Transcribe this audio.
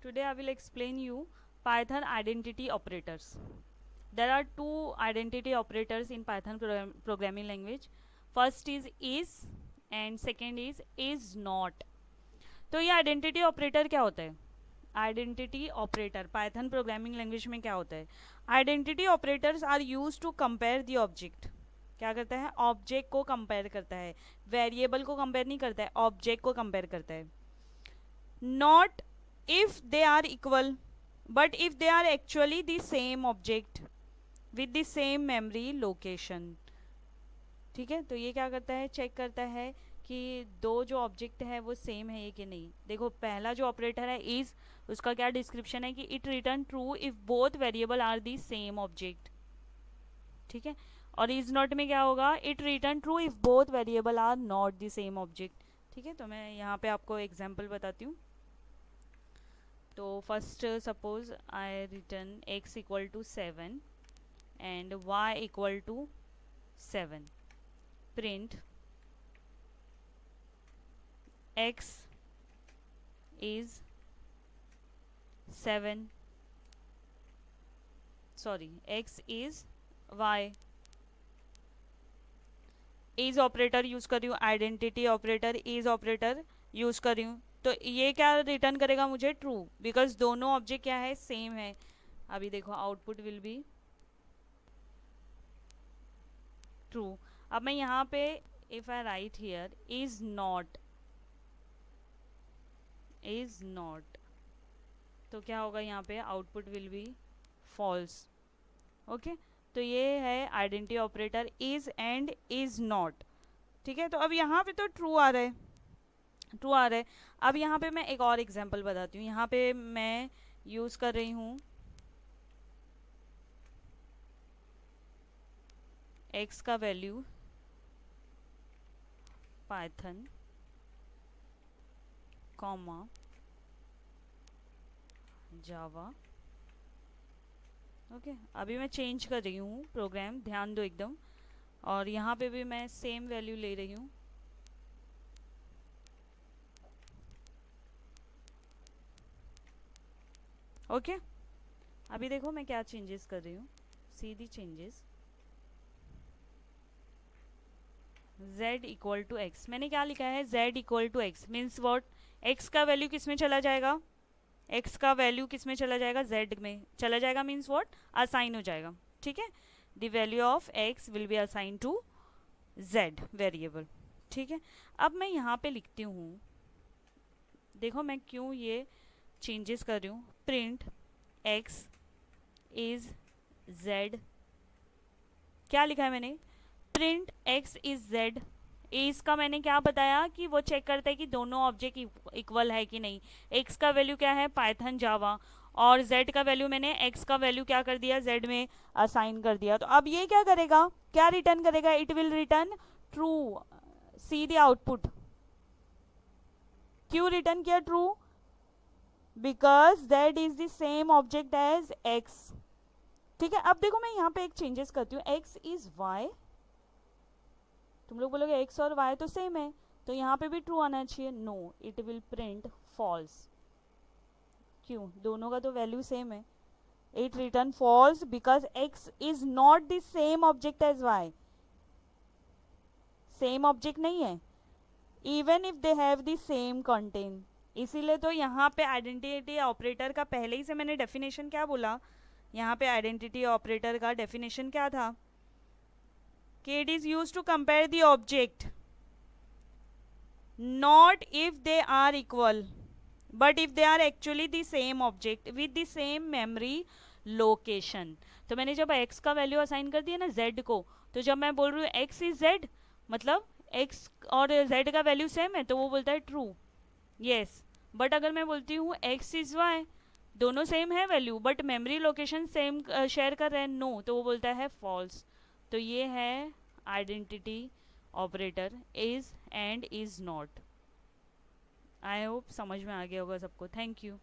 Today I will explain you Python identity operators. There are two identity operators in Python programming language. First is and second is not. तो ये identity operator क्या होता है? Identity operator python programming language में क्या होता है? Identity operators are use to compare the object. क्या करता है? ऑब्जेक्ट को कंपेयर करता है. वेरिएबल को कंपेयर नहीं करता है, ऑब्जेक्ट को कंपेयर करता है. Not if they are equal, but if they are actually the same object with the same memory location. ठीक है, तो ये क्या करता है? चेक करता है कि दो जो ऑब्जेक्ट है वो सेम है कि नहीं. देखो पहला जो ऑपरेटर है इज, उसका क्या डिस्क्रिप्शन है कि it return true if both variable are the same object. ठीक है, और इज नॉट में क्या होगा? It return true if both variable are not the same object. ठीक है, तो मैं यहाँ पे आपको एग्जाम्पल बताती हूँ. तो first suppose I return x equal to 7 and y equal to 7. Print x is 7, sorry x is y. Is operator use कर रही हूँ, identity operator is operator use कर रही हूँ. तो ये क्या रिटर्न करेगा मुझे? ट्रू, बिकॉज दोनों ऑब्जेक्ट क्या है? सेम है. अभी देखो आउटपुट विल बी ट्रू. अब मैं यहाँ पे if I write here is not, तो क्या होगा यहाँ पे? Output will be false. Okay, तो ये है identity operator is and is not. ठीक है, तो अब यहाँ पे तो ट्रू आ रहा है, ट्रू आ रहा है. अब यहाँ पे मैं एक और एग्जांपल बताती हूँ. यहाँ पे मैं यूज कर रही हूँ x का वैल्यू पाइथन कॉमा जावा. ओके, अभी मैं चेंज कर रही हूँ प्रोग्राम, ध्यान दो एकदम. और यहाँ पे भी मैं सेम वैल्यू ले रही हूँ. ओके, अभी देखो मैं क्या चेंजेस कर रही हूँ. सीधी changes z equal to x. मैंने क्या लिखा है? z equal to x means what? x का वैल्यू किस में चला जाएगा? x का वैल्यू किस में चला जाएगा? z में चला जाएगा मीन्स वॉट? असाइन हो जाएगा. ठीक है, the value of x will be assign to z variable. ठीक है, अब मैं यहाँ पे लिखती हूँ, देखो मैं क्यों ये चेंजेस कर रही हूँ. Print x is z. क्या लिखा है मैंने? Print x is z. इसका मैंने क्या बताया कि वो चेक करता है कि दोनों ऑब्जेक्ट इक्वल है कि नहीं. x का वैल्यू क्या है? Python Java. और z का वैल्यू मैंने x का वैल्यू क्या कर दिया? z में असाइन कर दिया. तो अब ये क्या करेगा? क्या रिटर्न करेगा? It will return true. See the output. क्यों रिटर्न किया true? Because z is the same object as x. ठीक है, अब देखो मैं यहाँ पे एक चेंजेस करती हूँ. x is y. तुम लोग बोलोगे x और y तो सेम है, तो यहाँ पे भी ट्रू आना चाहिए. No, it will print false. क्यों? दोनों का तो वैल्यू सेम है. It return false because x is not the same object as y. Same object नहीं है even if they have the same content. इसीलिए तो यहाँ पे आइडेंटिटी ऑपरेटर का पहले ही से मैंने डेफिनेशन क्या बोला. यहाँ पे आइडेंटिटी ऑपरेटर का डेफिनेशन क्या था कि it is use to compare the object not if they are equal but if they are actually the same object with the same memory location. तो मैंने जब x का वैल्यू असाइन कर दिया ना z को, तो जब मैं बोल रही हूँ x इज z, मतलब x और z का वैल्यू सेम है, तो वो बोलता है ट्रू. यस, बट अगर मैं बोलती हूँ x इज y, दोनों सेम है value but memory location same share कर रहे हैं, नो, तो वो बोलता है फॉल्स. तो ये है identity operator is and is not. I hope समझ में आ गया होगा सबको. Thank you.